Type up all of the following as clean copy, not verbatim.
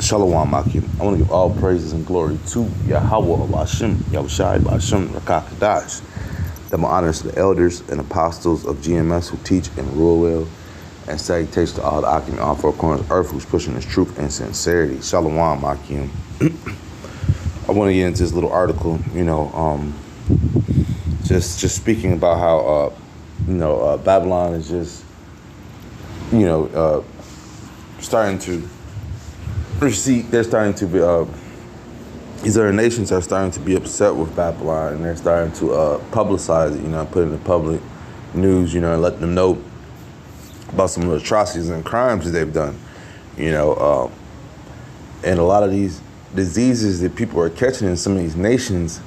Shalom Akim. I want to give all praises and glory to Yahweh Bashem, Yahushai Bashem, Rakakadash. That my honors to the elders and apostles of GMS who teach and rule well, and salutations to all the Akim in all four corners of earth who's pushing this truth and sincerity. Shalom Akim. I want to get into this little article, just speaking about how, Babylon is just, starting to proceed. They're starting to be, these other nations are starting to be upset with Babylon, and they're starting to publicize it, put it in the public news, and let them know about some of the atrocities and crimes that they've done, and a lot of these diseases that people are catching in some of these nations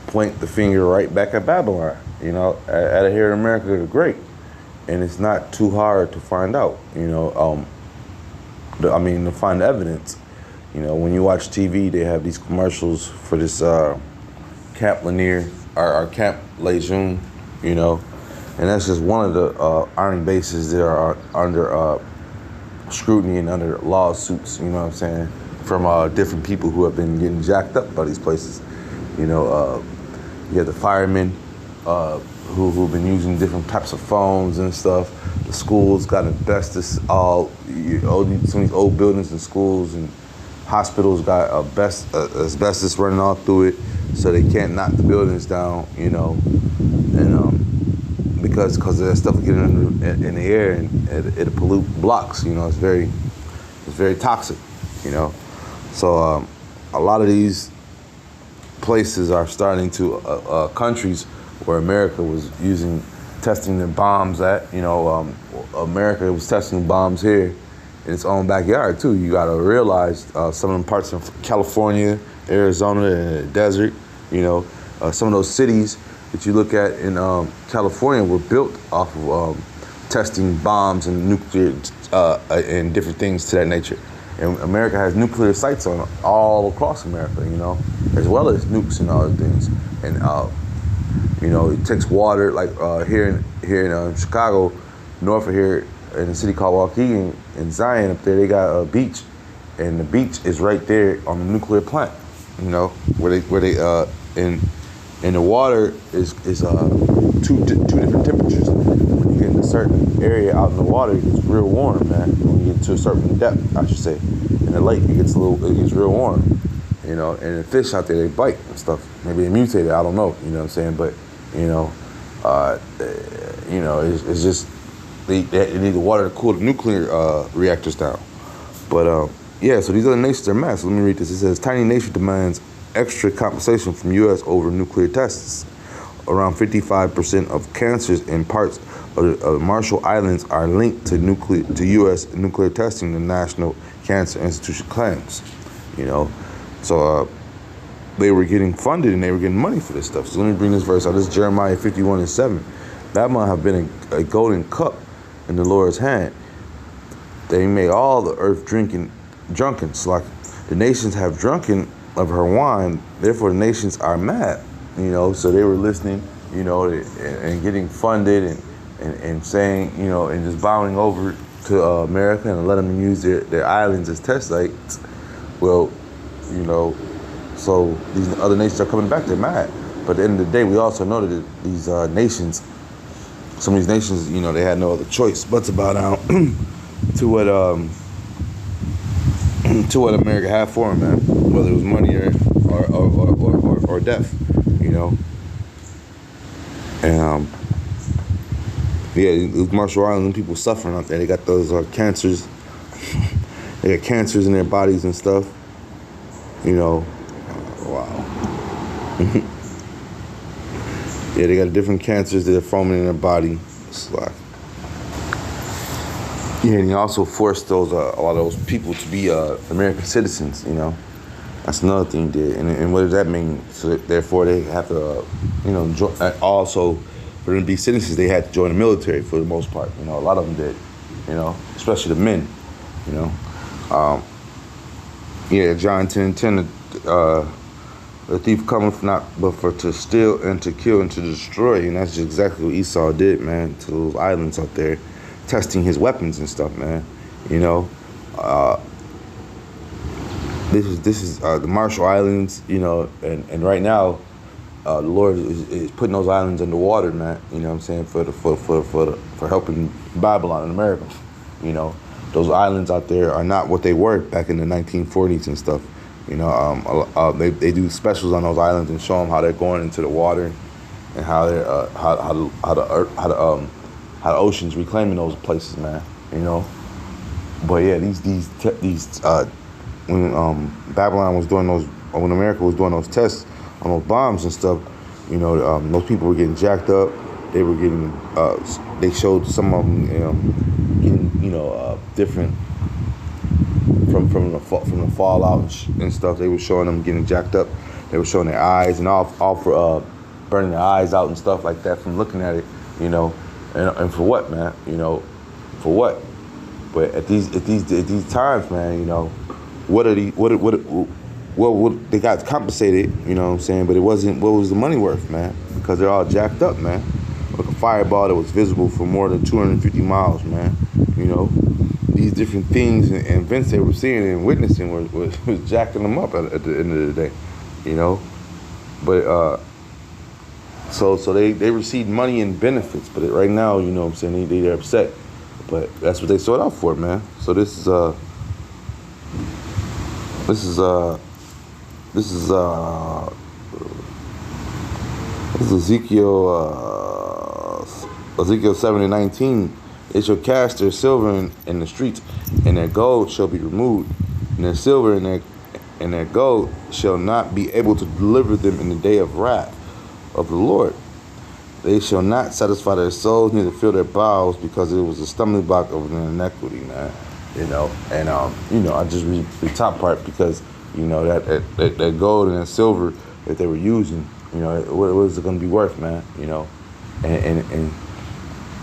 point the finger right back at Babylon. Out of here in America, they're great, and it's not too hard to find out. To find evidence. When you watch TV, they have these commercials for this Camp Lanier or Camp Lejeune, and that's just one of the army bases that are under scrutiny and under lawsuits. From different people who have been getting jacked up by these places. You have the firemen who've been using different types of phones and stuff. The schools got asbestos some of these old buildings and schools and hospitals got asbestos running all through it, so they can't knock the buildings down, because of that stuff getting in the air and it pollute blocks. It's very toxic. So a lot of these places are starting to countries where America was testing their bombs at. America was testing bombs here in its own backyard too. You got to realize some of them parts of California, Arizona, and the desert. Some of those cities that you look at in California were built off of testing bombs and nuclear and different things to that nature. And America has nuclear sites on all across America, as well as nukes and other things. And it takes water, like here in Chicago, north of here, in a city called Waukegan, in Zion up there, they got a beach, and the beach is right there on the nuclear plant. Where they and the water is two different temperatures. When you get in a certain area out in the water, it gets real warm, man. When you get to a certain depth, I should say, in the lake, it gets real warm. And the fish out there, they bite and stuff. Maybe they mutated, I don't know. You know what I'm saying? But it's just they need the water to cool the nuclear reactors down. But so these other nations are mad. So let me read this. It says, tiny nation demands extra compensation from U.S. over nuclear tests. Around 55% of cancers in parts of the Marshall Islands are linked to U.S. nuclear testing, the National Cancer Institute claims. So they were getting funded and they were getting money for this stuff. So let me bring this verse out. This is Jeremiah 51:7. Babylon have been a golden cup in the Lord's hand. They made all the earth drunken. So like the nations have drunken of her wine, therefore the nations are mad. So they were listening, and getting funded and saying, and just bowing over to America and letting them use their islands as test sites. Well, so these other nations are coming back, they're mad. But at the end of the day, we also know that these nations, some of these nations, they had no other choice but to bow down to what America had for them, man. Whether it was money or death, And it was Marshall Islands, people suffering out there. They got those cancers. They got cancers in their bodies and stuff. Wow. Yeah, they got different cancers that are forming in their body. It's like, and he also forced a lot of those people to be American citizens. That's another thing he did. And what does that mean? So therefore, they have to, also for them to be citizens, they had to join the military for the most part. A lot of them did. Especially the men. John 10:10. The thief cometh not but for to steal and to kill and to destroy. And that's just exactly what Esau did, man, to those islands out there, testing his weapons and stuff, man. This is the Marshall Islands, you know, and right now, the Lord is putting those islands underwater, man. You know what I'm saying, for helping Babylon and America. You know, those islands out there are not what they were back in the 1940s and stuff. You know, they do specials on those islands and show them how they're going into the water and how they're how the ocean's reclaiming those places, man. You know, but yeah, when Babylon was doing those, when America was doing those tests on those bombs and stuff, you know, those people were getting jacked up. They were getting, they showed some of them, getting, you know, different from the fallout and stuff. They were showing them getting jacked up. They were showing their eyes and all for burning their eyes out and stuff like that from looking at it, you know, and for what, man, you know, for what? But at these times, man, you know, what they got compensated, you know what I'm saying, but it wasn't, what was the money worth, man? Because they're all jacked up, man. Like a fireball that was visible for more than 250 miles, man. You know, these different things and events they were seeing and witnessing was jacking them up at the end of the day, you know. But so they received money and benefits, but right now, you know what I'm saying, they're upset. But that's what they sought out for, man. So this is Ezekiel 7:19. They shall cast their silver in the streets, and their gold shall be removed, and their silver and their gold shall not be able to deliver them in the day of wrath of the Lord. They shall not satisfy their souls, neither fill their bowels, because it was a stumbling block of their iniquity, man. You know, and you know, I just read the top part because, you know, that gold and that silver that they were using, you know, what was it going to be worth, man? You know,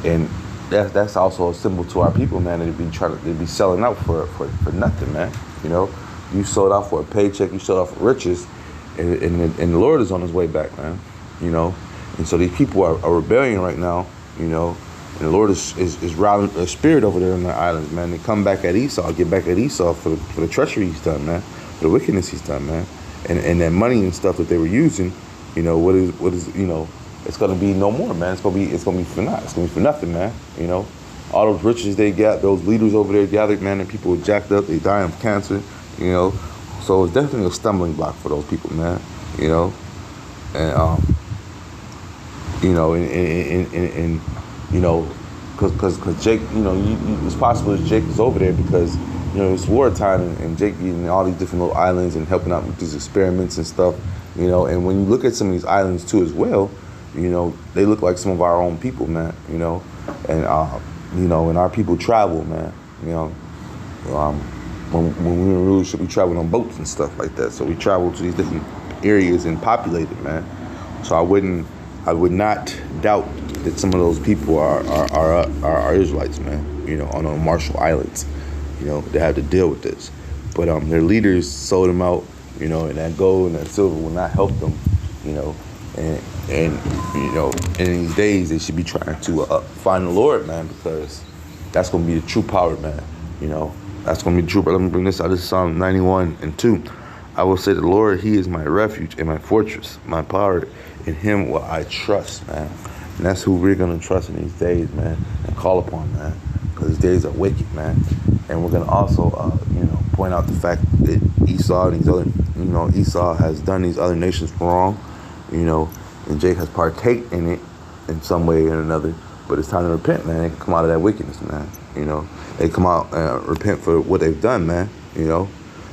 and that's also a symbol to our people, man. They'd be selling out for nothing, man. You know, you sold out for a paycheck, you sold out for riches, and the Lord is on His way back, man. You know, and so these people are rebelling right now, you know. And the Lord is routing a spirit over there on the islands, man. They come back at Esau, get back at Esau for the treachery he's done, man, for the wickedness he's done, man. And that money and stuff that they were using, you know, what is you know, it's gonna be no more, man. It's gonna be for naught. It's gonna be for nothing, man. You know, all those riches they got, those leaders over there gathered, man, and people were jacked up, they dying of cancer, you know. So it's definitely a stumbling block for those people, man. You know, and you know, and you know, because Jake, you know, it's possible that Jake is over there because, you know, it's wartime and Jake getting all these different little islands and helping out with these experiments and stuff, you know. And when you look at some of these islands too as well, you know, they look like some of our own people, man, you know. And, you know, and our people travel, man, you know. When we were in Rouge, we traveled on boats and stuff like that. So we traveled to these different areas and populated, man. So I would not doubt that some of those people are Israelites, man, you know, on the Marshall Islands. You know, they have to deal with this. But their leaders sold them out, you know, and that gold and that silver will not help them, you know. And you know, in these days, they should be trying to find the Lord, man, because that's going to be the true power, man, you know. That's going to be the true power. Let me bring this out. This is Psalm 91:2. I will say to the Lord, He is my refuge and my fortress, my power. In Him will I trust, man. And that's who we're going to trust in these days, man, and call upon, man, because these days are wicked, man. And we're going to also, you know, point out the fact that Esau and these other, you know, Esau has done these other nations wrong, you know, and Jake has partaked in it in some way or another. But it's time to repent, man. They can come out of that wickedness, man. You know, they come out and repent for what they've done, man, you know,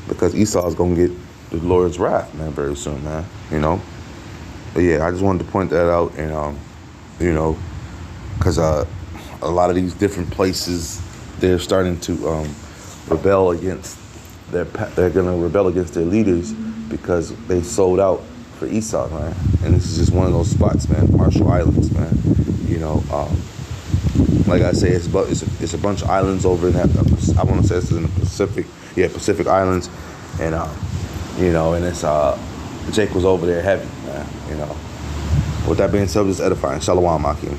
because Esau is going to get the Lord's wrath, man, very soon, man, you know. But yeah, I just wanted to point that out, and you know, because a lot of these different places, they're starting to rebel against they're gonna rebel against their leaders because they sold out for Esau, man. And this is just one of those spots, man, Marshall Islands, man. You know, like I say, it's a bunch of islands over in that. I want to say it's in the Pacific, Pacific Islands, and you know, and it's Jake was over there heavy, man. You know. With that being said, just edifying. Shalom, Akim.